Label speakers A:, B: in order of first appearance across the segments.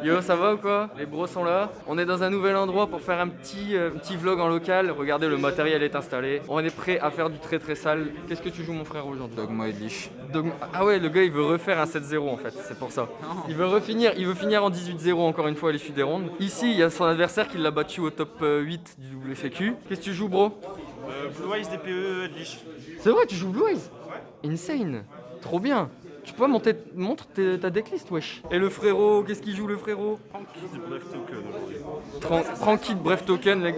A: Yo, ça va ou quoi? Les bros sont là. On est dans un nouvel endroit pour faire un petit vlog en local. Regardez, le matériel est installé. On est prêt à faire du très très sale. Qu'est-ce que tu joues mon frère aujourd'hui?
B: Dogma Edlich.
A: Ah ouais, le gars il veut refaire un 7-0 en fait, c'est pour ça. Il veut finir en 18-0 encore une fois à l'issue des rondes. Ici, il y a son adversaire qui l'a battu au top 8 du WCQ. Qu'est-ce que tu joues, bro?
C: Blue Eyes DPE Edlich.
A: C'est vrai, tu joues Blue Eyes? Insane. Trop bien. Tu peux montre ta decklist, wesh. Et le frérot, qu'est-ce qu'il joue le frérot?
C: Frankie de Bref Token aujourd'hui.
A: Frankie de Bref Token,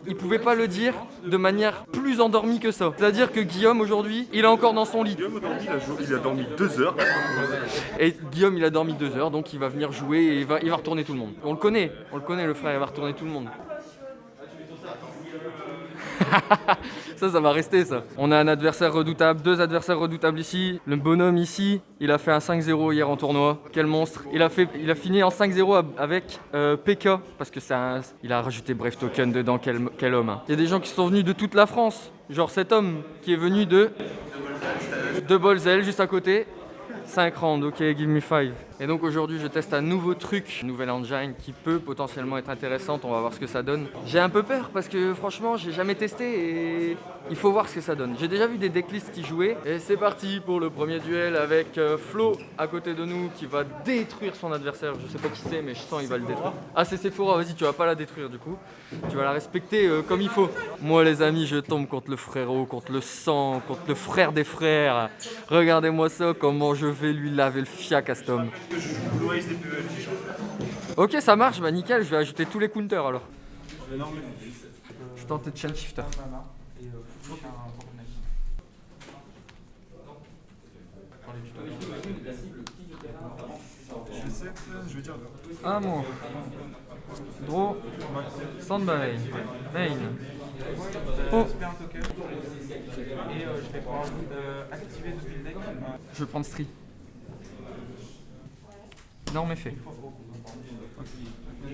A: il pouvait pas le dire de manière plus endormie que ça. C'est-à-dire que Guillaume aujourd'hui, il est encore dans son lit.
C: Guillaume aujourd'hui, il a dormi 2 heures.
A: Et Guillaume, il a dormi 2 heures, donc il va venir jouer et il va retourner tout le monde. On le connaît le frère, il va retourner tout le monde. Ça va rester ça. On a un adversaire redoutable, 2 adversaires redoutables ici. Le bonhomme ici, il a fait un 5-0 hier en tournoi. Quel monstre. Il a fini en 5-0 avec PK parce que il a rajouté Bref Token dedans, quel homme. Hein. Il y a des gens qui sont venus de toute la France. Genre cet homme qui est venu de Bolzel juste à côté. 5 rounds, ok, give me 5. Et donc aujourd'hui je teste un nouveau truc, une nouvelle engine qui peut potentiellement être intéressante, on va voir ce que ça donne. J'ai un peu peur parce que franchement j'ai jamais testé et il faut voir ce que ça donne. J'ai déjà vu des decklists qui jouaient et c'est parti pour le premier duel avec Flo à côté de nous qui va détruire son adversaire. Je sais pas qui c'est mais je sens il va le détruire. Ah c'est Sephora, vas-y tu vas pas la détruire du coup. Tu vas la respecter comme il faut. Moi les amis je tombe contre le frérot, contre le sang, contre le frère des frères. Regardez-moi ça, comment je vais lui laver le fiac à cet homme.
C: Blue Eyes DPE Edlich.
A: Ok, ça marche, bah nickel, je vais ajouter tous les counters alors. Je tente de chain shifter.
C: Je veux dire.
A: Amour. Draw. Standby. Main. Oh.
D: Et je vais pouvoir activer depuis le deck.
A: Je vais prendre Stri. Norme effet. Je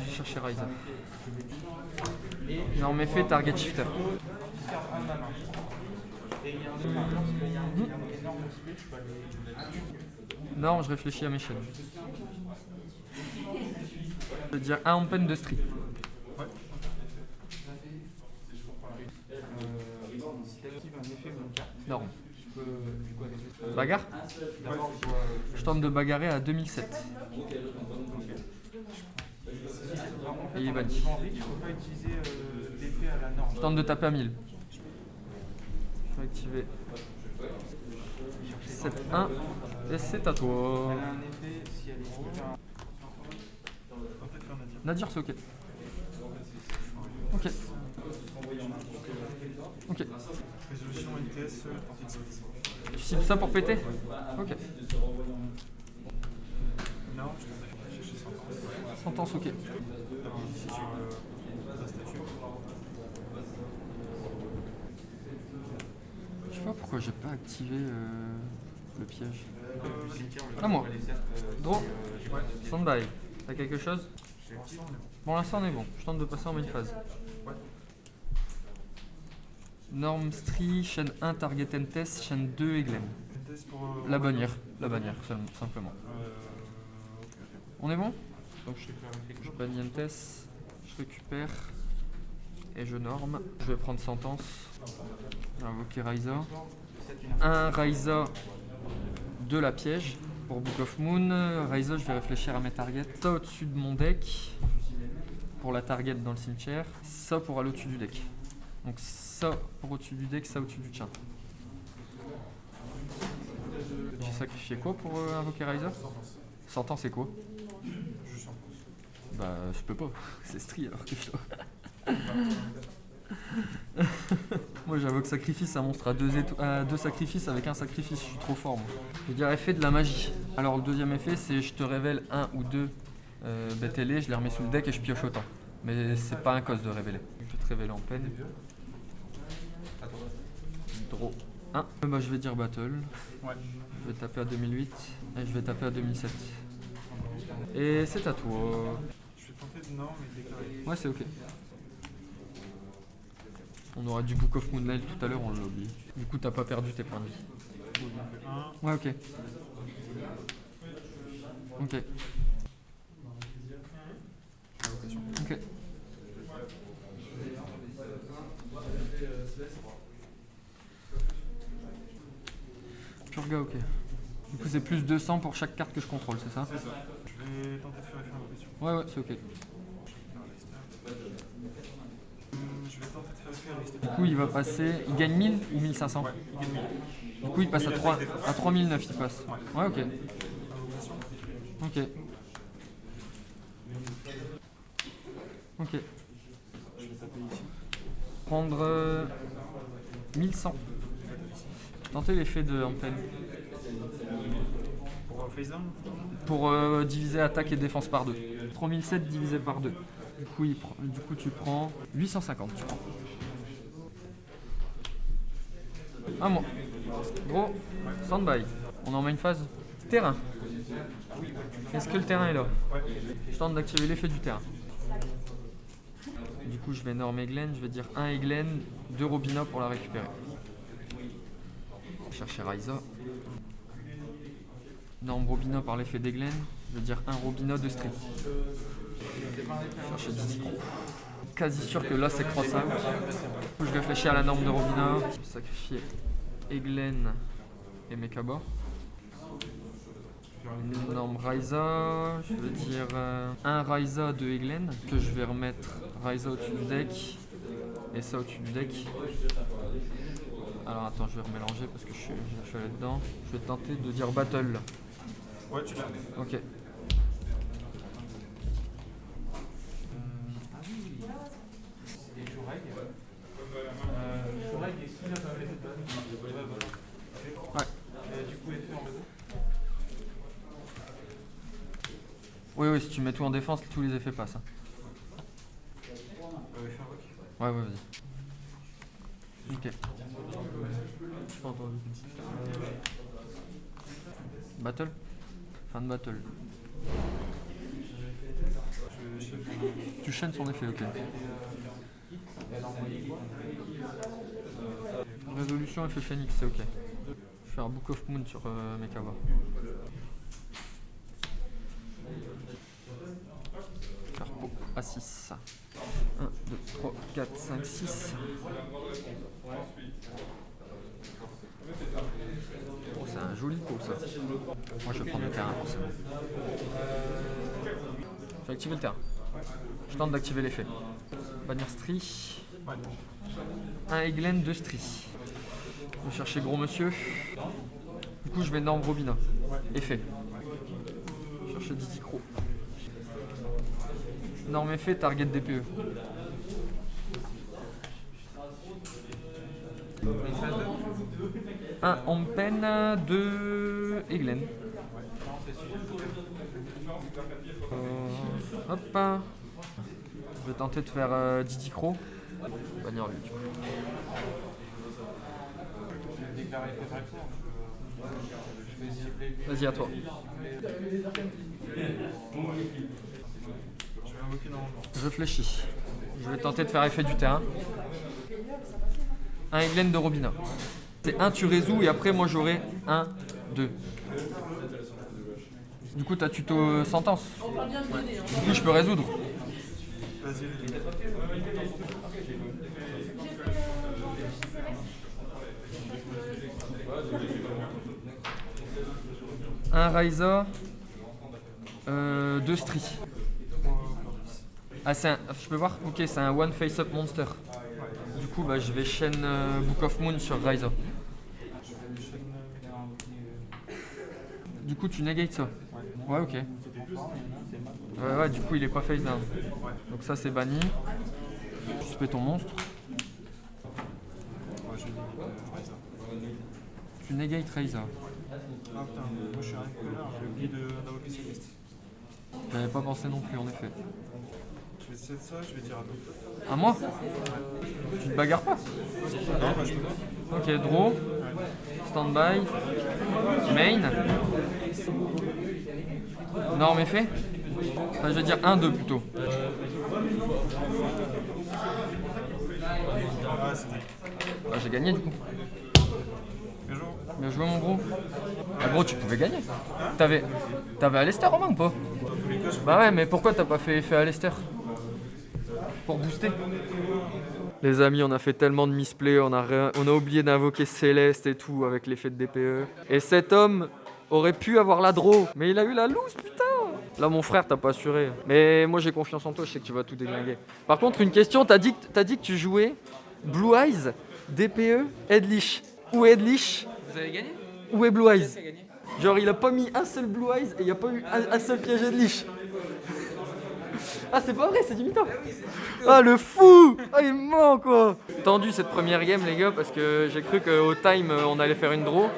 A: vais chercher Ryza. Norme effet, target shifter. Non, je réfléchis à mes chaînes. Je veux dire un open de Stri. Non. Bagarre? Je tente de bagarrer à 2007. Et il est banni. Je tente de taper à 1000. Je vais activer 7-1 et c'est à toi. Nadir, c'est ok. Ok. Ok.
C: Résolution NTS, partie de 6.
A: Tu cibles ça pour péter? Ok.
C: Non, je vais chercher Sentence.
A: Sentence, ok.
C: Ici sur la statue.
A: Je sais pas pourquoi j'ai pas activé le piège. À moi. Draw. Standby. T'as quelque chose? Pour l'instant on est bon. Je tente de passer en main phase. Norme Stri, chaîne 1 Target Entes, chaîne 2 Eglem. La bannière simplement. On est bon? Donc je bannis Entes, je récupère et je norme. Je vais prendre Sentence. Je vais invoquer Ryza. Un Ryza de la piège pour Book of Moon. Ryza, je vais réfléchir à mes targets. Ça au-dessus de mon deck pour la target dans le cimetière. Ça pour aller au-dessus du deck. Donc ça pour au-dessus du deck, ça au-dessus du tien. J'ai sacrifié quoi pour invoquer Ryza? Sentence c'est quoi? Bah je peux pas, c'est Stri alors que je dois. Moi j'invoque sacrifice, un monstre à 2 sacrifices avec un sacrifice, je suis trop fort moi. Je veux dire effet de la magie. Alors le deuxième effet c'est je te révèle 1 ou 2 bêtes ailées, je les remets sous le deck et je pioche autant. Mais c'est pas un cause de révéler. Je vais te révéler en peine. Draw 1. Bah je vais dire battle.
C: Ouais.
A: Je vais taper à 2008 et je vais taper à 2007. Et c'est à toi.
C: Je vais tenter de non, mais déclarer.
A: Ouais c'est ok. On aura du Book of Moonlight tout à l'heure, on l'a oublié. Du coup t'as pas perdu tes points de vie. Ouais ok. Ok. Urga, ok. Du coup, c'est plus 200 pour chaque carte que je contrôle, c'est ça?
C: C'est ça. Je vais tenter de faire effet invocation.
A: Ouais, c'est ok.
C: Je vais tenter de faire effet à l'extérieur.
A: Du coup, il va passer. Il gagne 1000 ou 1500?
C: Ouais, il gagne 1000.
A: Du coup, il passe à 3009, il passe. Ouais, ok.
C: Invocation.
A: Ok. Ok.
C: Je vais taper ici.
A: Prendre 1100. Tenter l'effet de Ampen.
C: Pour face down.
A: Pour diviser attaque et défense par 2. 3007 divisé par 2. Du coup, tu prends 850. Tu prends. À moi. Gros, stand-by. On est en main phase. Terrain. Est-ce que le terrain est là?
C: Ouais.
A: Je tente d'activer l'effet du terrain. Du coup, je vais norme Eglen. Je vais dire 1 Eglen, 2 Robina pour la récupérer. Chercher Raiza. Norme Robina par l'effet d'Eglen. Je vais dire 1 Robina, 2 Street. Chercher Didi. Quasi sûr que là c'est cross-out. Je réfléchis à la norme de Robina. Je vais sacrifier Eglen et Mekabor. Une norme Raiza. Je vais dire 1 Raiza, 2 Eglen. Que je vais remettre Raiza au-dessus du deck. Et ça au-dessus du deck. Alors attends, je vais remélanger parce que je suis allé dedans. Je vais tenter de dire Battle.
C: Ouais, tu l'as.
A: Ok.
D: Et Shureg. Shureg, est-ce qu'il a pas fait de base?
A: Ouais.
D: Du coup, effet en base.
A: Oui, si tu mets tout en défense, tous les effets passent. Hein.
C: Effet invoque.
A: Ouais, vas-y. Ok. J'ai pas entendu. Battle? Fin de battle. Tu chaînes son effet, ok. Résolution effet Phoenix, c'est ok. Je vais faire Book of Moon sur Mekaba. Carpo à 6. 1, 2, 3, 4, 5, 6. Oh, c'est un joli pot ça. Moi je vais prendre le terrain pour ça. Je vais activer le terrain. Je tente d'activer l'effet. Bannir Stri. 1 Eglen, 2 Stri. Je vais chercher gros monsieur. Du coup je vais norme Robina. Effet. Je vais chercher Didi Crow. Norme effet, target DPE. Un Ampen, 2 Eglen. Hop. Je vais tenter de faire Didi Crow. Bannir lui.
D: Déclarer effet par exemple. Je vais essayer.
A: Vas-y à toi.
C: Je vais invoquer normalement.
A: Je réfléchis. Je vais tenter de faire effet du terrain. Un Eglen de Robina. C'est 1, tu résous et après moi j'aurai 1, 2. Du coup t'as tuto sentence. Du coup je peux résoudre.
C: Vas-y, les deux.
A: Un Raiza, 2 Stri. Ah c'est un, je peux voir? Ok, c'est un one face up monster. Du coup bah je vais chaîne Book of Moon sur Raiza. Du coup tu negates ça? Ouais, ok. Ouais, du coup il est pas face down. Donc ça c'est banni. Tu fais ton monstre.
C: Ouais, je vais Raiza.
A: Tu negates Raiza.
C: Ah putain, moi je suis un connard, j'ai oublié d'invoquer cette liste.
A: J'avais pas pensé non plus en effet.
C: Je vais essayer de ça, je vais dire à toi.
A: À moi? Tu te bagarres pas?
C: Non, bah je peux pas.
A: Ok, draw. Standby. Main. Norme effet. Enfin, je vais dire 1-2 plutôt.
C: Ah, c'était.
A: Bah, j'ai gagné du coup.
C: Bien joué.
A: Bien joué mon gros. Ah gros, tu pouvais gagner. T'avais Alester Romain ou pas? Bah ouais, mais pourquoi t'as pas fait effet Alester? Pour booster. Les amis, on a fait tellement de misplays, on a oublié d'invoquer Céleste et tout avec l'effet de DPE. Et cet homme aurait pu avoir la draw, mais il a eu la loose, putain. Là, mon frère, t'as pas assuré. Mais moi, j'ai confiance en toi, je sais que tu vas tout déglinguer. Par contre, une question, t'as dit que tu jouais Blue Eyes, DPE, Headlish. Où est Headlish?
D: Vous avez gagné?
A: Où est Blue Eyes?
D: Qui a gagné?
A: Genre, il a pas mis un seul Blue Eyes et il y a pas eu un seul piège Headlish. Ah, c'est pas vrai, c'est du mytho. Ah, le fou. Ah, il ment, quoi. Tendu cette première game, les gars, parce que j'ai cru qu'au time, on allait faire une draw.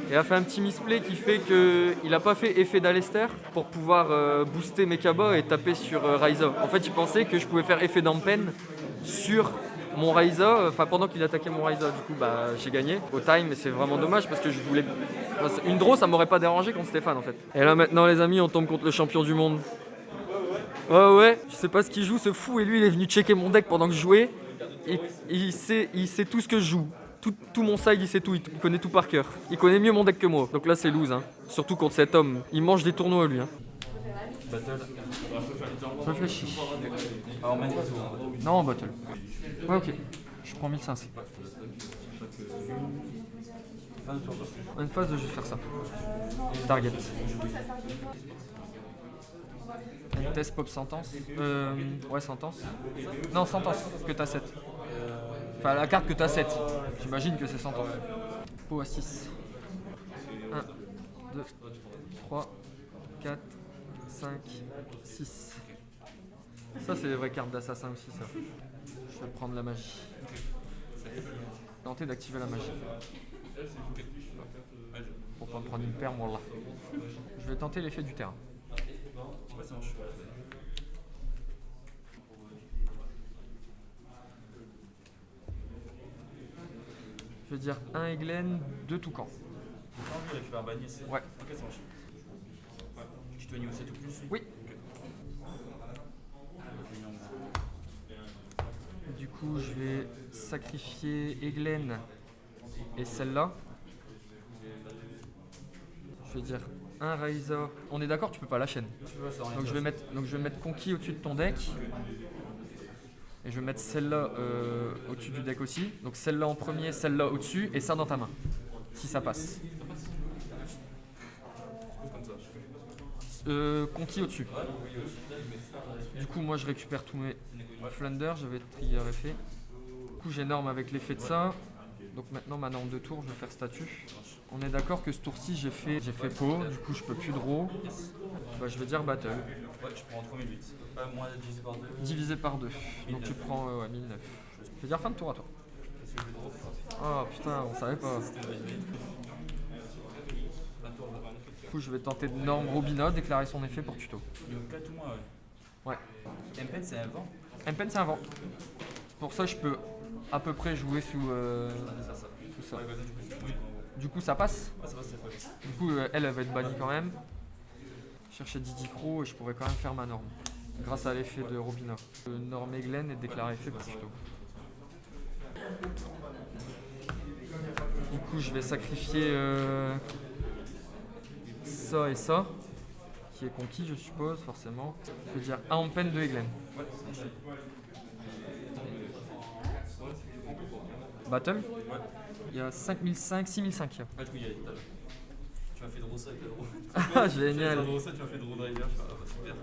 A: Il a fait un petit misplay qui fait qu'il a pas fait effet d'Alester pour pouvoir booster mes cabas et taper sur Ryza. En fait, il pensait que je pouvais faire effet d'Ampen sur mon Ryza, enfin pendant qu'il attaquait mon Ryza. Du coup, bah, j'ai gagné au time et c'est vraiment dommage parce que je voulais... Une draw, ça m'aurait pas dérangé contre Stéphane en fait. Et là maintenant, les amis, on tombe contre le champion du monde. Ouais, je sais pas ce qu'il joue, ce fou, et lui, il est venu checker mon deck pendant que je jouais. Et il sait tout ce que je joue. Tout mon side, il sait tout, il connaît tout par cœur. Il connaît mieux mon deck que moi. Donc là, c'est lose, hein. Surtout contre cet homme. Il mange des tournois, lui. Hein. Battle. Je réfléchis. Non, en battle. Ouais, ok. Je prends 1500. Une phase de juste faire ça. Target. Test pop sentence. Ouais, sentence. Non, sentence, parce que t'as 7. Enfin, la carte que t'as 7. J'imagine que c'est sentence. Pot à 6. 1, 2, 3, 4, 5, 6. Ça, c'est les vraies cartes d'assassin aussi, ça. Je vais prendre la magie. Tenter d'activer la magie. Pour pas me prendre une paire, moi là. Je vais tenter l'effet du terrain. Je vais dire 1 Eglen, 2 Toucan. Ouais.
B: Tu dois niveau 7 ou plus?
A: Oui. Du coup, je vais sacrifier Eglen et celle-là. Je vais dire 1 Ryza. On est d'accord, tu peux pas la chaîne. Donc je vais mettre Conquis au-dessus de ton deck. Et je vais mettre celle-là au-dessus du deck aussi. Donc celle-là en premier, celle-là au-dessus et ça dans ta main. Si ça passe. Conquis au-dessus. Du coup, moi je récupère tous mes Flunder. J'avais trigger effet. Du coup, j'énorme avec l'effet de ça. Donc maintenant, ma norme de tour, je vais faire statut. On est d'accord que ce tour-ci, j'ai fait pot. Du coup, je peux plus draw. Bah, je vais dire battle.
B: Ouais, tu prends 3008. Pas moins divisé par 2.
A: Divisé par 2. Donc tu prends 1009. Je vais dire fin de tour à toi. Oh putain, on savait pas. Du coup, je vais tenter de norme Robina, déclarer son effet pour tuto.
B: Niveau 4 ou moins, ouais.
A: Ouais.
B: MPN, c'est un vent.
A: MPN, c'est un vent. C'est pour ça que je peux à peu près jouer sous ça. Du coup, ça passe. Du coup, elle va être bannie quand même. Chercher Didi Crow et je pourrais quand même faire ma norme. Grâce à l'effet de Robina. Norme Eglen est déclaré effet pour tuto. Du coup, je vais sacrifier ça et ça, qui est conquis, je suppose, forcément. Je vais dire 1 en peine de Eglen. Battle. Il y a 5005, 6005.
B: Ouais, du coup, il y a les tables. Tu m'as fait draw ça avec la draw.
A: Ah, génial.
B: Tu m'as fait draw driver, je fais, ah bah super.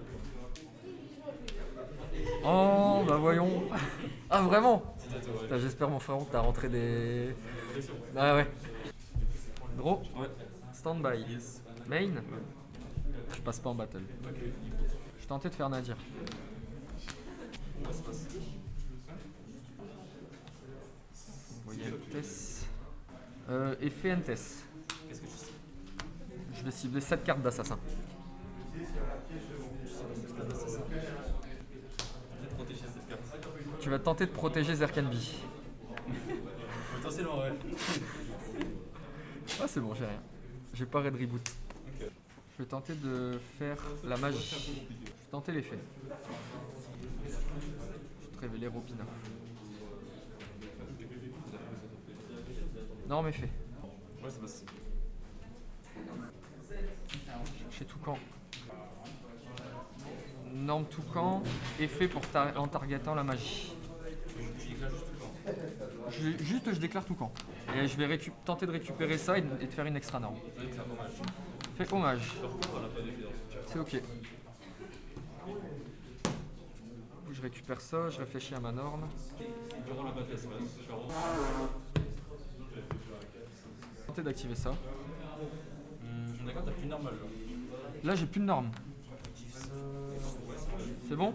A: Oh, bah voyons. Ah, vraiment? Putain, j'espère, mon frérot, que t'as rentré des... Ah ouais. Draw.
B: Ouais.
A: Stand-by.
B: Yes.
A: Main. Je passe pas en battle. Je tentais de faire Nadir.
B: Ouais, ça passe.
A: Tess. Effet Entes.
B: Qu'est-ce que tu sais?
A: Je vais cibler 7 cartes d'assassin.
B: Protéger cette carte.
A: Tu vas tenter de protéger Zerkanbi.
B: Potentiellement, ouais.
A: Ah, c'est bon, j'ai rien. J'ai pas Red Reboot.
B: Ok.
A: Je vais tenter de faire la magie. Je vais tenter l'effet. Je vais te révéler Robina. Non, mais fait.
B: Ouais, ça passe.
A: Chez Toucan. Norme Toucan, effet pour en targetant la magie.
B: Tu éclates juste.
A: Juste je déclare tout camp. Et je vais tenter de récupérer ça et de faire une extra norme. Fais hommage. C'est ok. Je récupère ça, je réfléchis à ma norme.
B: Durant la bataille, c'est pas
A: Tenter d'activer ça.
B: D'accord, t'as plus normal là.
A: Là j'ai plus de norme. C'est bon?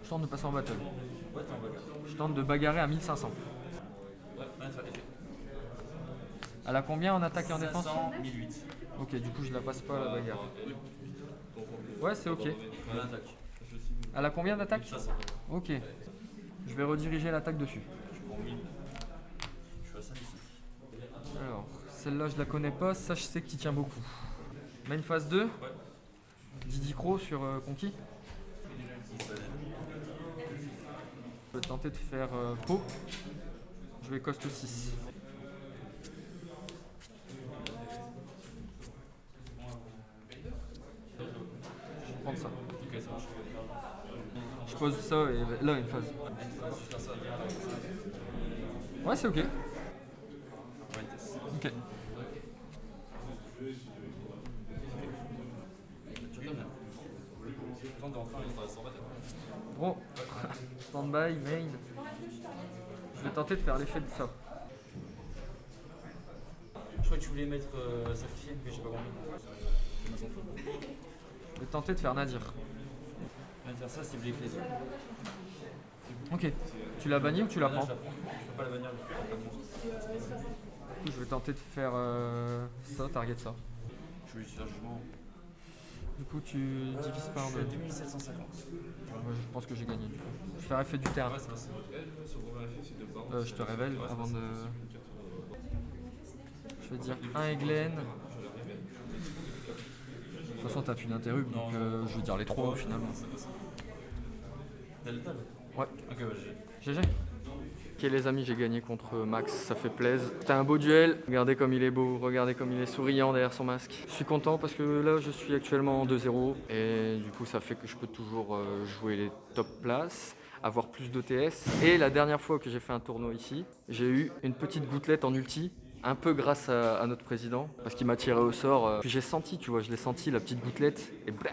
A: Je tente de passer en battle.
B: Ouais, t'es en bagarre.
A: Je tente de bagarrer à 1500.
B: Ouais, ça fait effet.
A: Elle a combien en attaque et en défense?
B: 500, 1008.
A: Ok, du coup je la passe pas à la bagarre. Ouais, c'est ok.
B: On attaque.
A: Elle a combien d'attaque?
B: 500.
A: Ok. Je vais rediriger l'attaque dessus.
B: Je prends 1000. Je suis à 5 ici.
A: Alors, celle-là je la connais pas, ça je sais que tu tiens beaucoup. Main phase 2.
B: Ouais.
A: Didi Croc sur Conquis. Je vais tenter de faire Pau. Je vais coste 6. Je vais prendre ça.
B: Ok, ça marche.
A: Je pose ça et là une phase. Ouais, c'est ok. Ok.
B: Tente de rentrer en sans battre.
A: Bon, stand-by, main. Je vais tenter de faire l'effet de ça.
B: Je crois que tu voulais mettre sacrifié, mais j'ai pas compris.
A: Je vais tenter de faire Nadir.
B: Je viens de faire ça, c'est blessé.
A: Ok. Tu l'as banni ou tu la prends?
B: Je la prends. Je peux pas la bannir, je peux pas le monstre.
A: Du coup, je vais tenter de faire ça, target ça.
B: Je vais juste faire jugement.
A: Du coup, tu divises par
B: Je suis à
A: deux.
B: 2750.
A: Ouais, je pense que j'ai gagné. Du coup. Je vais faire effet du terrain.
B: Ouais, ça va, c'est bon.
A: Je te révèle avant de. Je vais dire 1 Eglen. De toute façon, t'as plus d'interrupt, donc je vais dire les 3 finalement.
B: T'as le table?
A: Ouais.
B: Ok, ouais, j'ai.
A: GG. Ok les amis, j'ai gagné contre Max, ça fait plaisir. C'était un beau duel, regardez comme il est beau, regardez comme il est souriant derrière son masque. Je suis content parce que là je suis actuellement en 2-0 et du coup ça fait que je peux toujours jouer les top places, avoir plus d'OTS. Et la dernière fois que j'ai fait un tournoi ici, j'ai eu une petite gouttelette en ulti. Un peu grâce à notre président, parce qu'il m'a tiré au sort. Puis j'ai senti, tu vois, je l'ai senti, la petite gouttelette, et blah,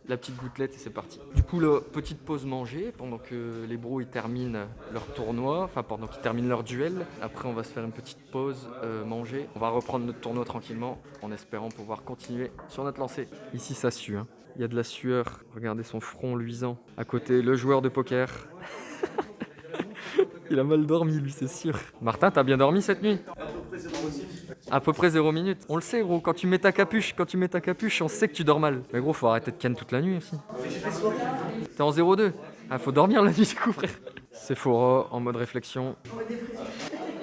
A: la petite gouttelette et c'est parti. Du coup, là, petite pause manger pendant que les bros ils terminent leur tournoi, enfin pendant qu'ils terminent leur duel. Après, on va se faire une petite pause manger. On va reprendre notre tournoi tranquillement en espérant pouvoir continuer sur notre lancée. Ici, ça sue, hein. Il y a de la sueur. Regardez son front luisant. À côté, le joueur de poker. Il a mal dormi, lui, c'est sûr. Martin, t'as bien dormi cette nuit? À peu près 0 minutes. On le sait, gros, quand tu mets ta capuche, on sait que tu dors mal. Mais gros, faut arrêter de ken toute la nuit aussi. T'es en 0-2. Ah, faut dormir la nuit, du coup, frère. Sephora en mode réflexion.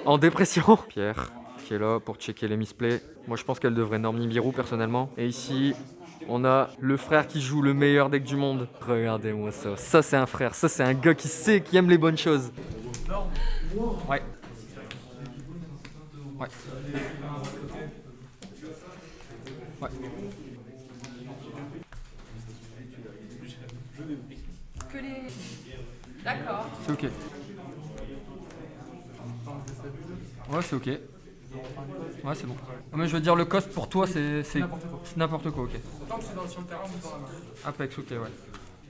A: En dépression. Pierre, qui est là pour checker les misplays. Moi, je pense qu'elle devrait norm Nibiru, personnellement. Et ici, on a le frère qui joue le meilleur deck du monde. Regardez-moi ça. Ça, c'est un frère. Ça, c'est un gars qui sait, qui aime les bonnes choses. Ouais. Ouais. Ouais.
E: Que les... D'accord.
A: C'est ok. Ouais, c'est ok. Ouais, c'est bon. Mais je veux dire, le cost pour toi, c'est n'importe quoi, ok.
D: Tant que c'est sur le terrain ou dans la main.
A: Apex, ok, ouais.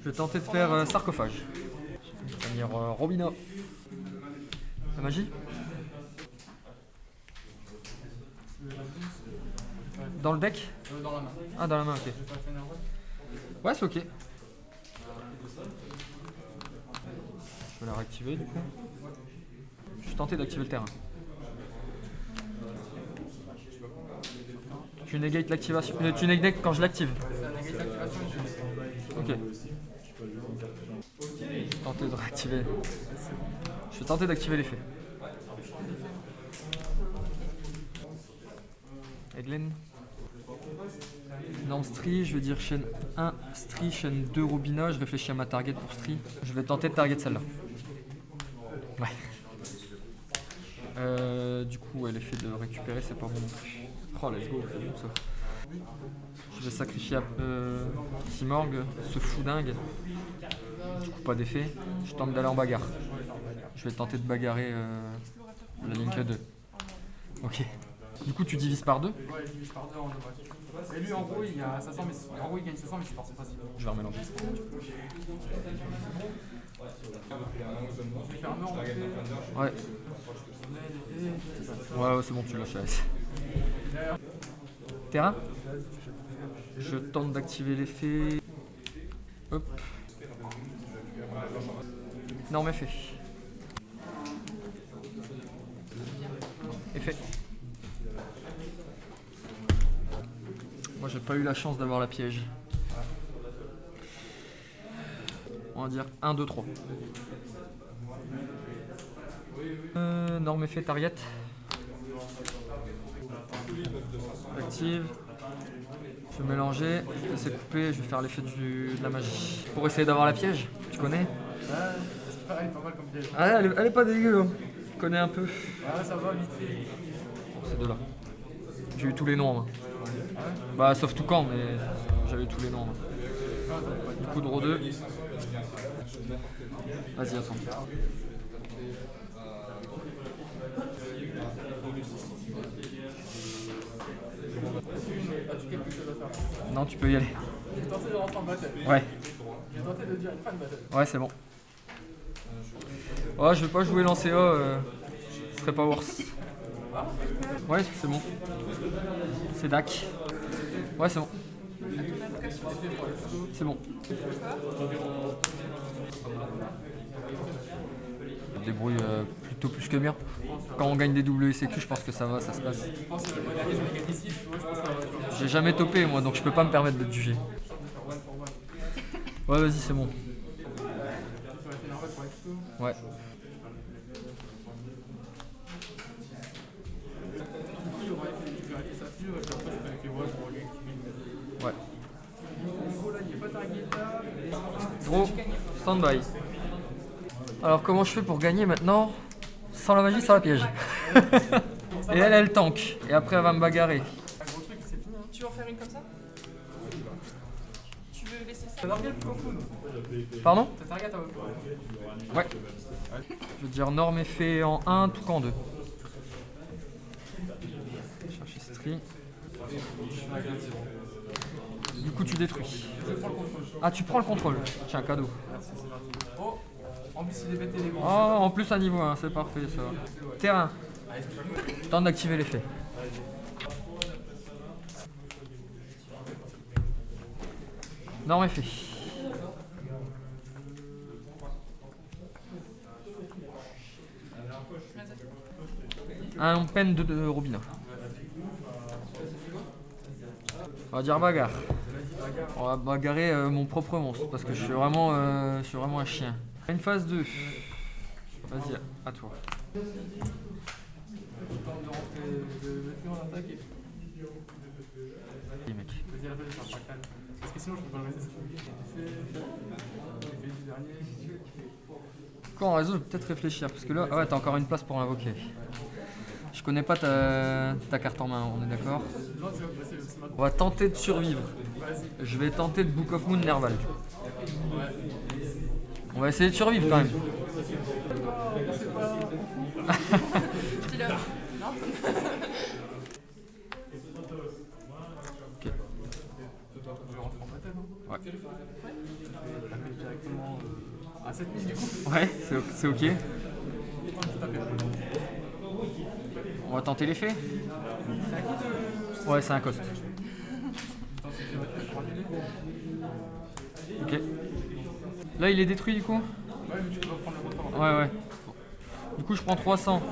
A: Je vais tenter de faire sarcophage. Je vais venir Robina. La magie? Dans le deck?
D: Dans la main.
A: Ah, dans la main, ok.
D: J'ai pas fait nerveux.
A: Ouais, c'est ok. Je vais la réactiver du coup. Je vais tenter d'activer le terrain. Tu négates l'activation. Tu négates quand je l'active. Ok. Je vais tenter de réactiver. Je vais tenter d'activer l'effet. Eglen. Norm Stri, je vais dire chaîne 1 Stri, chaîne 2 Robina. Je réfléchis à ma target pour Stri. Je vais tenter de target celle-là. Ouais. Du coup, ouais, l'effet de récupérer, c'est pas bon non plus. Oh, let's go, c'est bon ça. Je vais sacrifier Simorg, ce fou dingue. Du coup, pas d'effet. Je tente d'aller en bagarre. Je vais tenter de bagarrer La ligne que 2. Ok. Du coup, tu divises par 2.
C: Ouais, il divise par 2 en automatique. Et lui, en gros, il a 500, mais en gros, il gagne 500, mais c'est forcément facile.
A: Je vais remélanger.
C: Je vais faire un an, on fait.
A: Ouais. Ouais, c'est bon, tu lâches la S. Terrain. Je tente d'activer l'effet. Hop. Norme effet. Effet. Moi j'ai pas eu la chance d'avoir la piège. On va dire 1, 2, 3. Norme effet target. Active. Je vais mélanger, je vais laisser couper, je vais faire l'effet de la magie. Pour essayer d'avoir la piège, tu connais?
C: Ouais, c'est pareil, pas mal comme piège.
A: Ah, elle est pas dégueu, hein. Je connais un peu.
C: Ouais, ça va vite fait.
A: Ces deux là. J'ai eu tous les noms. Hein. Bah sauf Toucan, mais j'avais eu tous les noms. Hein. Du coup, draw 2. Vas-y, attends.
C: As-tu quelque chose à faire?
A: Non, tu peux y aller.
C: J'ai tenté de rentrer en battle.
A: Ouais.
C: J'ai tenté de dire une fin de battle.
A: Ouais, c'est bon. Ouais, je vais pas jouer lancer A, ce serait pas worse. Ouais, c'est bon. C'est DAC. Ouais, c'est bon. C'est bon. Je me débrouille plutôt plus que bien. Quand on gagne des WCQ, je pense que ça va, ça se passe.
C: Je pense que le mois dernier, j'en ai gagné 6, tu vois, je pense que ça va être.
A: J'ai jamais topé moi, donc je peux pas me permettre d'être jugé. Ouais, vas-y, c'est bon.
C: Tu vas faire un run pour Expo.
A: Ouais.
C: Il aurait fait sa pure, et puis après, je fais avec les voix pour gagner.
A: Ouais.
C: En gros, là, il n'y a pas de target là.
A: Gros, stand-by. Alors comment je fais pour gagner maintenant? Sans la magie, sans la piège. Et elle tank. Et après elle va me bagarrer.
C: Un gros truc, c'est fini. Hein.
E: Tu veux en faire une comme ça? Tu veux laisser ça?
C: Ça target plus beaucoup.
A: Pardon?
C: Ça target à votre.
A: Ouais. Je veux dire norme effet en 1, tout qu'en 2. Chercher string. Du coup tu détruis.
C: Je prends le contrôle.
A: Ah tu prends le contrôle. Tiens, cadeau.
C: Merci, c'est parti. Oh, en plus, il est bête les
A: Oh, en plus à niveau 1, c'est parfait ça. Terrain. Tente d'activer l'effet. Norme effet. Un peine de Robina. On va dire bagarre. On va bagarrer mon propre monstre parce que je suis vraiment un chien. Une phase 2. Vas-y, à toi.
C: de rentrer, de mettre en attaque et.
A: Oui, mec.
C: Vas-y, rappelle, je suis un calme. Parce que sinon, je peux pas le rester. J'ai fait du dernier.
A: Quand on réseau, je vais peut-être réfléchir parce que là, ah ouais, t'as encore une place pour invoquer. Je connais pas ta carte en main, on est d'accord?
C: Non, tu vas passer le smart.
A: On va tenter de survivre.
C: Vas-y.
A: Je vais tenter le Book of Moon Nerval. On va essayer de survivre quand même.
E: Dis-le. Non?
A: Ok.
C: Je vais rentrer en bataille, non?
A: Ouais.
C: Je vais mettre directement à 7000 du coup.
A: Ouais, c'est ok. On va tenter l'effet. Ouais, c'est un cost. Ok. Là, il est détruit du coup?
C: Ouais, mais tu peux pas prendre le contrôle.
A: Ouais, ouais. Du coup, je prends 300.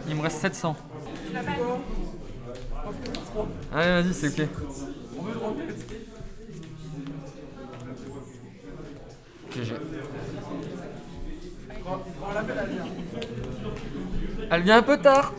A: Il me reste 700.
E: Tu l'as pas?
A: Allez, vas-y, c'est ok.
C: On veut le rentrer.
A: GG.
C: On l'appelle à lire.
A: Elle vient un peu tard.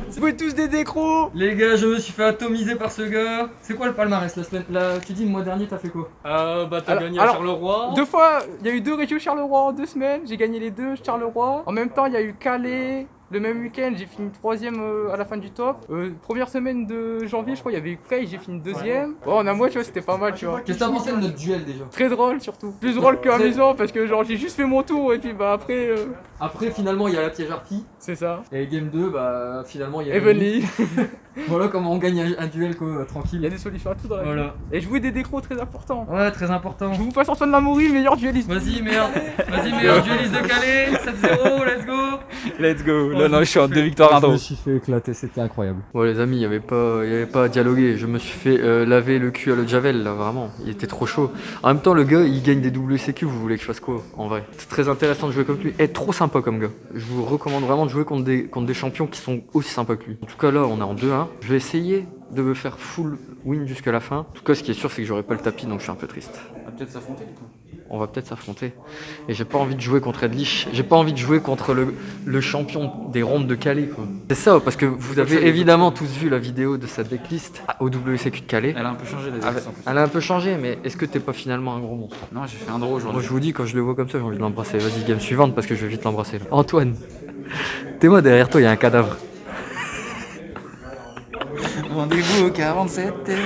F: Vous êtes tous des décros.
A: Les gars, je me suis fait atomiser par ce gars. C'est quoi le palmarès la semaine? Là, tu dis le mois dernier, t'as fait quoi?
F: Bah t'as
B: Alors-
F: gagné à
B: alors-
F: Charleroi.
B: 2 fois, il y a eu 2 régios Charleroi en 2 semaines, j'ai gagné les 2 Charleroi. En même temps, il y a eu Calais,
C: Le même week-end, j'ai fini 3ème à la fin du top. Première semaine de janvier, je crois, il y avait eu Frey, j'ai fini 2ème. Bon, en un mois, tu vois, c'était pas mal, tu vois.
A: Qu'est-ce que t'as pensé de notre duel déjà?
C: Très drôle surtout. Plus drôle que amusant parce que genre j'ai juste fait mon tour et puis bah après
A: Après, finalement, il y a la piège harpie.
C: c'est ça.
A: Et game 2, bah finalement, il y a
C: Evenly.
A: Voilà comment on gagne un duel quoi,
C: Il y a
A: tranquille.
C: des solutions à tout dans la vie.
A: Voilà.
C: Et je voulais des décros très importants.
A: Ouais, très important.
C: Je vous passe Antoine Lamouri, meilleur dueliste.
A: Vas-y, meilleur dueliste de Calais, 7-0, let's go.
F: Let's go. Là, non, je suis en 2 victoires, un
A: Je me
F: draw.
A: suis fait éclater, c'était incroyable. Bon les amis, il n'y avait pas à dialoguer. Je me suis fait laver le cul à le Javel là, vraiment. Il était trop chaud. En même temps, le gars, il gagne des WCQ. Vous voulez que je fasse quoi en vrai? C'est très intéressant de jouer comme lui. Et trop sympa comme gars. Je vous recommande vraiment de jouer contre des champions qui sont aussi sympas que lui. En tout cas là, on est en 2-1. Je vais essayer de me faire full win jusqu'à la fin. En tout cas, ce qui est sûr, c'est que j'aurai pas le tapis, donc je suis un peu triste.
B: On va peut-être s'affronter du coup.
A: On va peut-être s'affronter. Et j'ai pas envie de jouer contre Edlich. J'ai pas envie de jouer contre le champion des rondes de Calais, quoi. C'est ça, parce que vous avez évidemment tous vu la vidéo de sa decklist au WCQ de Calais.
B: Elle a un peu changé les
A: Elle,
B: decks en plus.
A: elle a un peu changé, mais est-ce que t'es pas finalement un gros monstre?
B: Non, j'ai fait un draw
A: Moi
B: aujourd'hui.
A: je vous dis, quand je le vois comme ça, j'ai envie de l'embrasser. Vas-y, game suivante, parce que je vais vite l'embrasser là. Antoine, t'es moi derrière toi, il y a un cadavre.
B: Rendez-vous au 47h.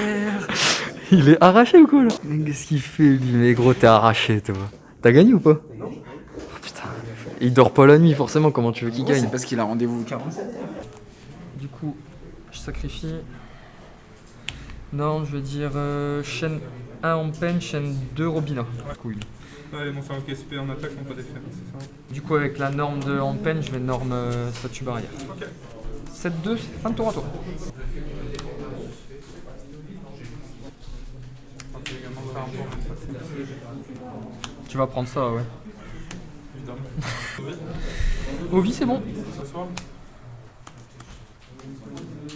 A: Il est arraché ou quoi là? Mais qu'est-ce qu'il fait lui? Mais gros, t'es arraché toi. T'as gagné ou pas? Non. Oh, putain, il dort pas la nuit forcément, comment tu veux qu'il gagne?
B: C'est parce qu'il a rendez-vous au 47.
A: Du coup, je sacrifie. Non, je vais dire chaîne 1 en pen, chaîne 2 Robina. Cool.
D: Ouais, ils vont faire un SP en attaque, on peut défaire, c'est ça.
A: Du coup, avec la norme de en pen, je vais norme statut barrière.
D: Ok.
A: 7-2, fin de tour à tour.
D: On peut également faire un tour, mais ça c'est
A: Tu vas prendre ça, ouais.
D: évidemment.
A: Ovi, c'est bon.
D: Ce soir,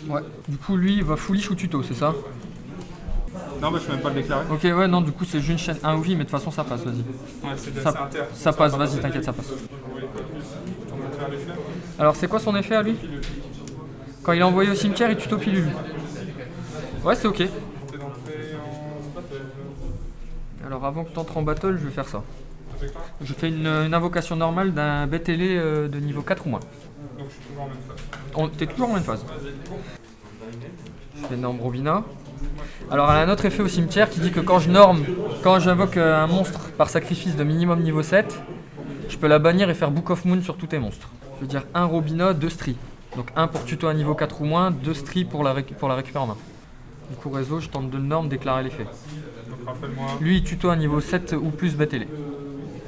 A: Ouais. Du coup, lui, il va fullish ou tuto, c'est ça?
D: non, bah je peux même pas le déclarer.
A: Ok, ouais, non, du coup, c'est juste une chaîne 1 Ovi, mais de toute façon, ça passe, vas-y.
D: Ouais, c'est
A: Ça,
D: inter.
A: ça passe, vas-y, t'inquiète, ça passe.
D: On va te faire l'effet.
A: Alors, c'est quoi son effet à lui? Quand il est envoyé au cimetière, il tuto pilule. Ouais, c'est ok.
D: T'es d'entrée en battle.
A: Alors, avant que tu entres en battle, je vais faire ça.
D: Avec toi.
A: Je fais une invocation normale d'un BTL de niveau 4 ou moins.
D: Donc je suis toujours en même phase.
A: T'es toujours en même phase. Je fais norme Robina. Alors elle a un autre effet au cimetière qui dit que quand j'invoque un monstre par sacrifice de minimum niveau 7, je peux la bannir et faire Book of Moon sur tous tes monstres. Je veux dire 1 Robina, 2 Stri. Donc 1 pour tuto à niveau 4 ou moins, 2 Stri pour la récupérer en main. Du coup réseau, je tente de le norme, déclarer l'effet.
D: Donc rappelle-moi,
A: Lui il tuto à niveau 7 ou plus BTL.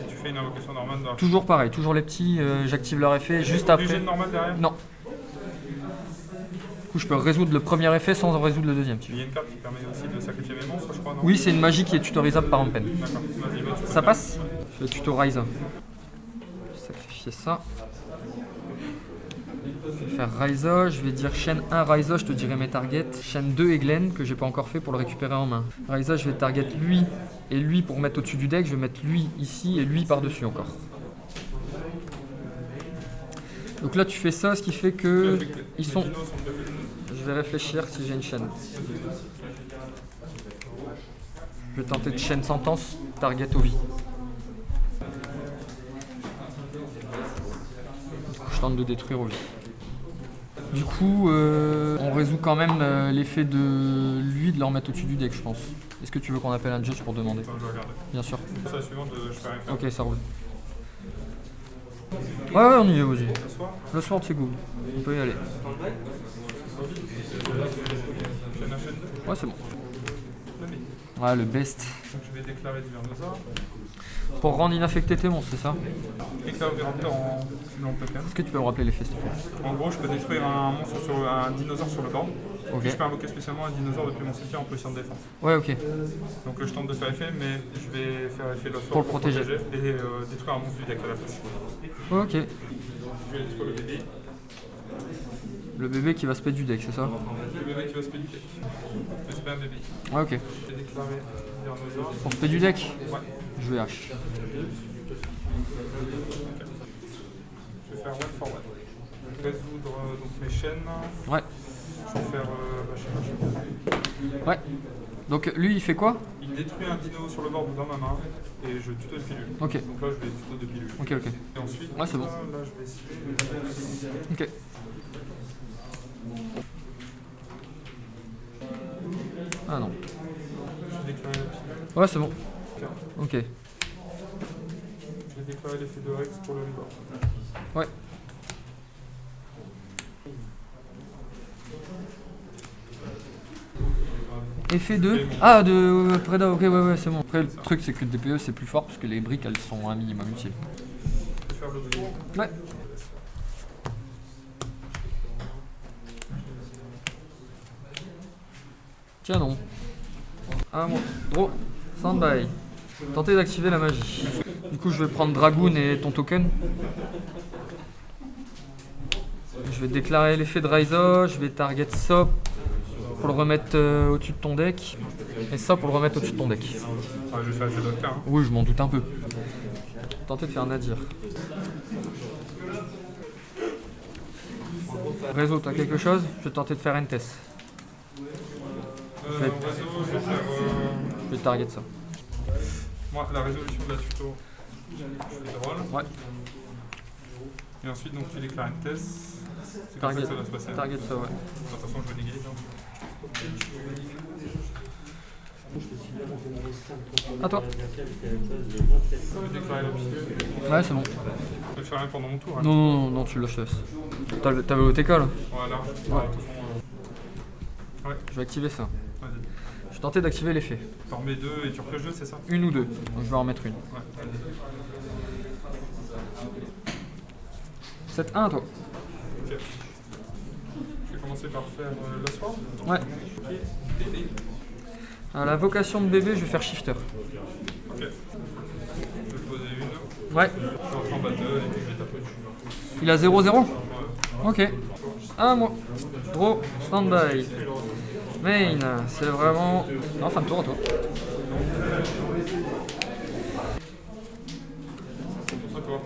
D: tu fais une invocation normale dans
A: Toujours pareil, toujours les petits, j'active leur effet juste
D: Obligé
A: après.
D: de normal derrière.
A: Non. Du coup, je peux résoudre le premier effet sans résoudre le deuxième.
D: Il y a une carte qui permet aussi de sacrifier mes monstres, je crois, non?
A: Oui, c'est une magie qui est tutorisable par Ampen.
D: D'accord, vas-y, bah, tu peux
A: Ça
D: faire.
A: passe? Je vais tuto Ryza. Je vais sacrifier ça. Je vais faire Ryza, je vais dire chaîne 1 Ryza, je te dirai mes targets. Chaîne 2 Eglen, que j'ai pas encore fait pour le récupérer en main. Ryza, je vais target lui et lui pour mettre au-dessus du deck. Je vais mettre lui ici et lui par-dessus encore. Donc là, tu fais ça, ce qui fait que ils sont.
D: Les dinos sont préfets.
A: Je vais réfléchir si j'ai une chaîne. Je vais tenter de chaîne sentence, target Ovi. Je tente de détruire Ovi. Du coup, on résout quand même l'effet de lui de le remettre au-dessus du deck, je pense. Est-ce que tu veux qu'on appelle un judge pour demander?
D: Attends, je vais regarder.
A: Bien sûr.
D: Ça, la suivante, je fais rien faire.
A: Ok, ça roule. Ouais, ouais, on y est, vas-y.
D: Ce soir,
A: Le soir, c'est good. On peut y aller.
D: chaîne 1, chaîne 2.
A: Ouais, c'est bon.
D: Le mid.
A: Ouais, le best.
D: Donc je vais déclarer Divernosaur.
A: Pour rendre inaffecté tes monstres, c'est ça?
D: Déclare Oviraptor en simulant le token.
A: Est-ce que tu peux me rappeler l'effet, s'il te plaît?
D: En gros, je peux détruire un monstre sur un dinosaure sur le board.
A: Ok.
D: Puis je peux invoquer spécialement un dinosaure depuis mon cimetière en position de défense.
A: Ouais, ok.
D: Donc je tente de faire effet, mais je vais faire effet l'ossaure
A: Pour le protéger.
D: et détruire un monstre du deck à la place.
A: Ouais, ok.
D: Je vais détruire le bébé.
A: Le bébé qui va se péter du deck, c'est ça?
D: Le bébé qui va se péter du deck. Je vais spé un bébé.
A: Ouais, ok.
D: Je vais déclarer Divernosaur.
A: On se péter du deck?
D: Ouais.
A: Je vais H.
D: Je vais faire one for one. Résoudre donc mes chaînes.
A: Ouais.
D: Je vais faire chaîne.
A: Ouais. Donc lui il fait quoi?
D: Il détruit un dino sur le bord dans ma main et je tuto une pilule.
A: Ok.
D: Donc là, je vais tuto 2 pilules.
A: Ok, ok.
D: Et ensuite,
A: Ouais, c'est bon.
D: là, je vais essayer.
A: Ok. Ah non.
D: Je vais déclarer la pilule.
A: Ouais, c'est bon. Ok.
D: Je vais déclarer l'effet de Rex pour le rebord.
A: Ouais. Effet de... Ah, de Preda, ok, ouais, c'est bon. Après, le truc, c'est que le DPE, c'est plus fort parce que les briques, elles sont un minimum utiles.
D: Je vais faire le deuxième.
A: Ouais. Tiens non. Ah, moi. Draw. Stand-by. Tenter d'activer la magie. Du coup, je vais prendre Dragoon et ton token. Je vais déclarer l'effet de Raizo. Je vais target ça pour le remettre au-dessus de ton deck. Et ça pour le remettre au-dessus de ton deck.
D: Ah, je vais faire l'effet d'Octa. Hein.
A: Oui, je m'en doute un peu. Tenter de faire Nadir. Réseau, t'as quelque chose? Je vais tenter de faire Entes.
D: Réseau, je vais faire.
A: Je vais target ça.
D: Moi, la résolution de la tuto, je fais drôle.
A: Ouais.
D: Et ensuite, donc, tu déclares une test. C'est comme ça
A: Target,
D: que ça va se passer.
A: target ça, ouais.
D: De toute façon, je vais négayer. Donc.
A: À toi.
D: Je vais déclarer la pilule.
A: Ouais, c'est bon.
D: Je vais faire rien pendant mon tour. Hein.
A: Non, tu lâches. T'avais OTK là?
D: Voilà.
A: Ouais.
D: Ouais,
A: Je vais activer ça.
D: vas-y.
A: Je vais tenter d'activer l'effet.
D: T'en remets 2 et tu repioches 2, c'est ça?
A: Une ou deux. Donc je vais en remettre une.
D: Ouais, vas-y.
A: 7-1 toi.
D: Ok. Je vais commencer par faire la soir.
A: Ouais. À la vocation de bébé, je vais faire shifter.
D: Ok. Je vais poser une.
A: Ouais.
D: Je vais rentrer en battle et puis je vais taper dessus.
A: Il a 0-0? Ok. Un mois. Draw. Stand-by. Main. C'est vraiment... Non, fin de tour à toi.
D: À toi.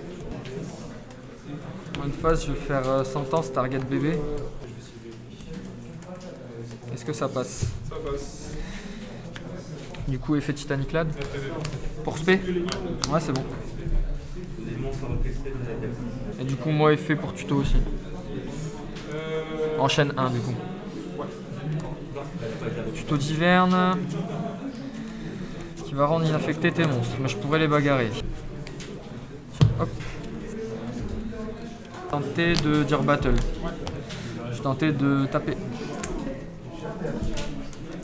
A: Une phase, je vais faire sentence target bébé. Est-ce que ça passe?
D: Ça passe.
A: Du coup, effet Titanic Lad.
D: Effet des-
A: Pour spé? Ouais, c'est bon. Et du coup, moi, effet pour tuto aussi. Enchaîne 1 du coup. Tuto d'hiverne. Qui va rendre inaffecté tes monstres, mais je pourrais les bagarrer. Hop. Tenter de dire battle. Je vais tenter de taper.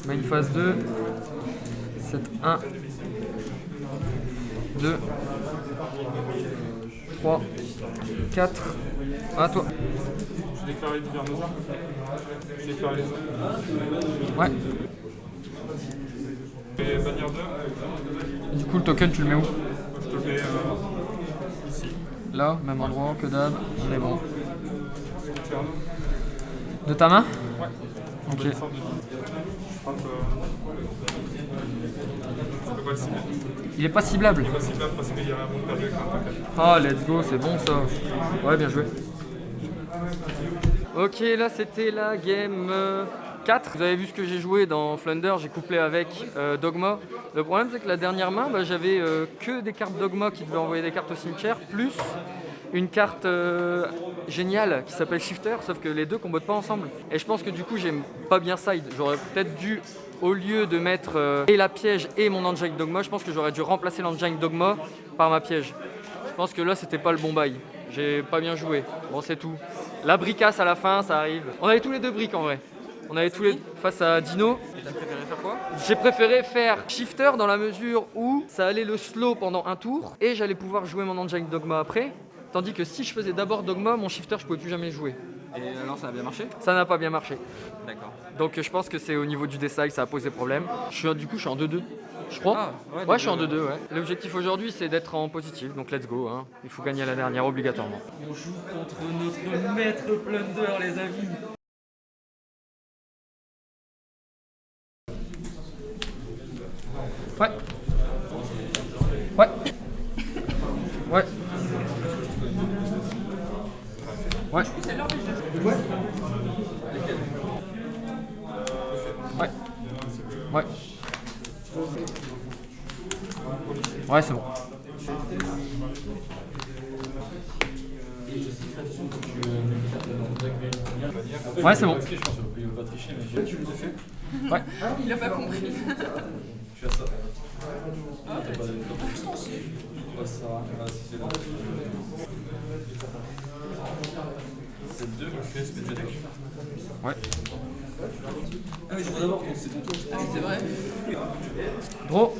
A: Main phase 2. 7, 1. 2. 3. 4. À toi.
D: Je déclare les divers nosa. Je déclare les autres.
A: Ouais.
D: Et bannière 2.
A: Du coup, le token, tu le mets où?
D: Je te le mets ici.
A: Là, même endroit que d'hab. On est bon.
D: Inferno.
A: De ta main?
D: Ouais.
A: Ok.
D: Je frappe. Je peux pas le cibler.
A: Il est pas ciblable.
D: Pas ciblable parce qu'il y a un monde perdu avec un paquet.
A: Ah, let's go, c'est bon ça. Ouais, bien joué. Ok, là c'était la game 4. Vous avez vu ce que j'ai joué dans Flunder, j'ai couplé avec Dogma. Le problème c'est que la dernière main, j'avais que des cartes Dogma qui devaient envoyer des cartes au cimetière, plus une carte géniale qui s'appelle Shifter, sauf que les deux combattent pas ensemble. Et je pense que du coup j'aime pas bien side. J'aurais peut-être dû, au lieu de mettre et la piège et mon Angelic Dogma, je pense que j'aurais dû remplacer l'Angelic Dogma par ma piège. Je pense que là c'était pas le bon bail. J'ai pas bien joué. Bon, c'est tout. La bricasse à la fin, ça arrive. On avait tous les deux briques en vrai. On avait tous les deux face à Dino.
B: Et t'as préféré faire quoi?
A: J'ai préféré faire Shifter dans la mesure où ça allait le slow pendant un tour et j'allais pouvoir jouer mon Angelic Dogma après. Tandis que si je faisais d'abord Dogma, mon Shifter, je pouvais plus jamais le jouer.
B: Et alors ça a bien marché?
A: Ça n'a pas bien marché.
B: D'accord.
A: Donc je pense que c'est au niveau du decide, ça a posé problème. Du coup, je suis en 2-2. Je crois.
B: Ah, ouais,
A: Ouais, je suis en
B: 2-2,
A: 2-2, ouais. L'objectif aujourd'hui, c'est d'être en positif, donc let's go. Hein. Il faut gagner la dernière obligatoirement.
B: On joue contre notre maître Plunder, les amis.
A: Ouais. Ouais. Ouais. Ouais. Ouais. Ouais, c'est bon. Ouais, c'est bon. Ouais.
E: Il a pas compris.
A: Ouais.
E: C'est vrai.
A: Draw.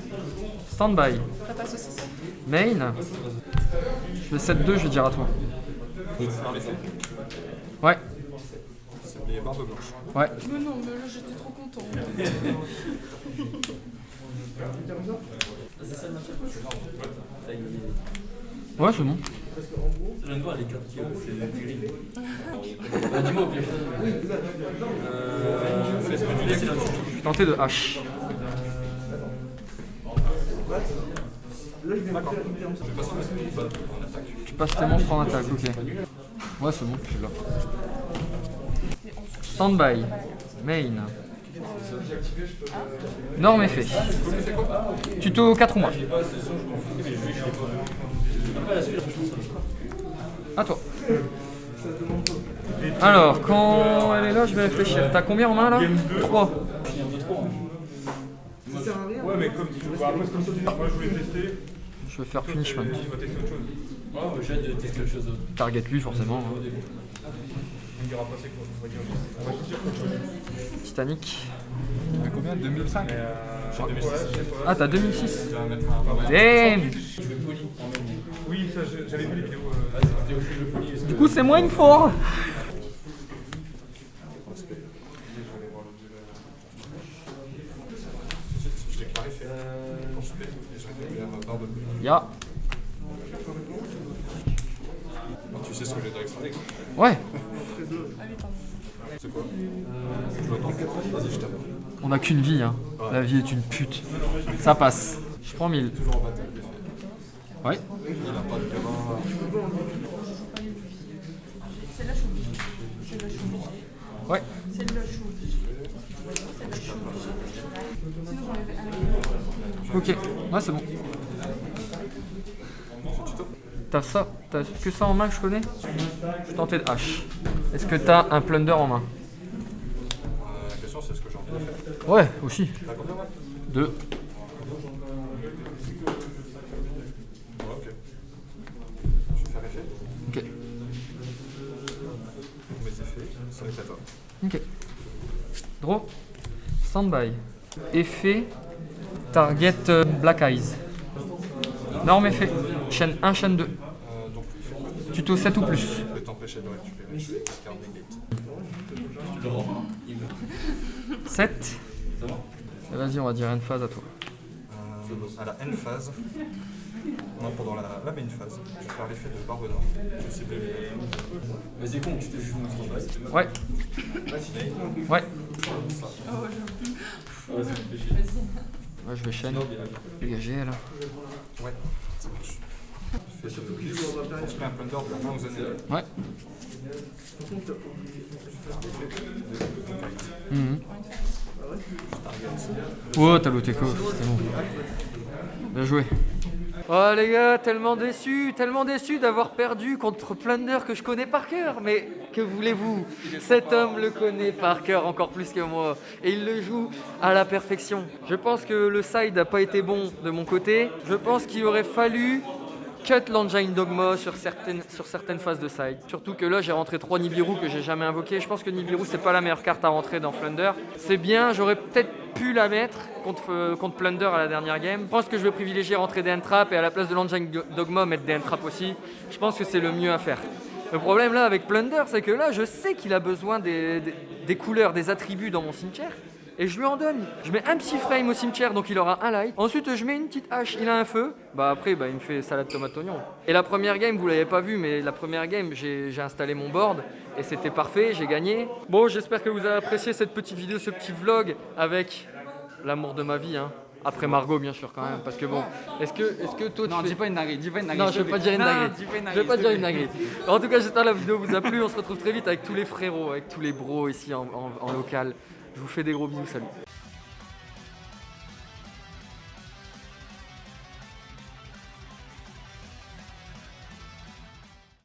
A: Standby.
E: Ça passe aussi ça.
A: Main. Je fais 7-2, je vais dire à toi. Ouais.
G: Les barbes blanches.
A: Ouais.
E: Mais non, mais là j'étais trop content.
A: Ouais, c'est bon.
B: Je viens de voir les cartes qui c'est du gris. Dis-moi au pire. Fais ce que tu décides là-dessus.
A: Je vais tenter de H. Tu passes tes monstres en attaque, ok. Ouais, c'est bon, je suis là. Standby. Main. Norme effet. Tuto 4 ou moins. À toi. Alors, quand elle est là, je vais réfléchir. T'as combien en main là 3.
G: Ouais, mais comme tu vois, après, comme ça, tu dis, moi je voulais tester.
A: Je vais faire punishment.
G: Tu vas tester autre chose.
B: Ouais, j'ai hâte de tester quelque chose d'autre.
A: Target lui, forcément.
G: On ne dira pas c'est quoi. On va dire autre chose.
A: Titanic.
G: Tu mets combien 2005 J'ai 2006.
A: Ah, t'as 2006.
G: Tu vas mettre un.
A: Damn.
B: Je vais poli en même.
G: Oui, ça, j'avais vu les vidéos.
B: Vidéo je le poli.
A: Du coup, c'est moins une fois.
G: Je l'ai clarifié. Quand je fais, j'ai récupéré barbe bleue.
A: Ya.
G: Tu sais ce que j'ai déjà extrait.
A: Ouais.
G: C'est quoi Je l'attends. Vas-y, je t'attends.
A: On a qu'une vie, hein. La vie est une pute. Ça passe. Je prends 1000.
G: Toujours en bataille, l'effet.
A: Ouais.
G: Il n'a pas de cabin.
E: Celle-là, je suis obligée. Celle-là, je suis obligée.
A: Ouais.
E: Celle-là, je suis obligée. Celle-là, je suis obligée. Sinon, j'en avais
A: Ok. Ouais, c'est bon. T'as ça. T'as que ça en main que je connais. Je vais tenter de H. Est-ce que t'as un plunder en main?
G: La question, c'est ce que j'ai envie de faire.
A: Ouais, aussi.
G: T'as combien, ouais
A: 2.
G: Ouais, ok. Je vais faire effet.
A: Ok.
G: Mes effets, ça va être à toi.
A: Ok. Draw. Standby. Effet. Target Black Eyes. Norme effet. Chaîne 1, chaîne 2.
G: Donc, il fait quoi
A: Tuto 7 ou plus.
G: Je vais t'empêcher de récupérer. Je vais garder gate.
A: 7. Vas-y, on va dire une phase à toi.
G: À la end phase, non, pendant la main phase, je vais faire l'effet de barbe d'or. Je sais plus.
B: Vas-y, con, tu te joues mon stand-by.
A: Ouais. Ouais. Ouais, je vais chaîne. Dégager là.
G: Ouais, ça marche. Je fais surtout qu'il faut se met un plunder de la main aux années.
A: Ouais. Oh, t'as looté quoi? C'est bon. Bien joué. Oh les gars, tellement déçu d'avoir perdu contre Plunder que je connais par cœur. Mais que voulez-vous? Cet homme le connaît par cœur encore plus que moi. Et il le joue à la perfection. Je pense que le side n'a pas été bon de mon côté. Je pense qu'il aurait fallu cut l'Engine Dogma sur certaines phases de side. Surtout que là j'ai rentré 3 Nibiru que j'ai jamais invoqué. Je pense que Nibiru c'est pas la meilleure carte à rentrer dans Plunder. C'est bien, j'aurais peut-être pu la mettre contre Plunder à la dernière game. Je pense que je vais privilégier rentrer des Entrap et à la place de l'Engine Dogma mettre des Entrap aussi. Je pense que c'est le mieux à faire. Le problème là avec Plunder c'est que là je sais qu'il a besoin des couleurs, des attributs dans mon cimetière. Et je lui en donne. Je mets un petit frame au cimetière, donc il aura un light. Ensuite, je mets une petite hache, il a un feu. Bah après, il me fait salade tomate oignon. Et la première game, vous l'avez pas vu, mais la première game, j'ai installé mon board et c'était parfait, j'ai gagné. Bon, j'espère que vous avez apprécié cette petite vidéo, ce petit vlog avec l'amour de ma vie, hein. Après Margot, bien sûr, quand même, parce que bon, est-ce que toi,
C: Non, dis pas une dinguerie, dis pas une dinguerie.
A: Non, je vais pas dire une dinguerie.
C: dis pas une
A: Je vais pas
C: dinguerie,
A: dire une dinguerie. En tout cas, j'espère que la vidéo vous a plu. On se retrouve très vite avec tous les frérots, avec tous les bros ici en local. Je vous fais des gros bisous, salut.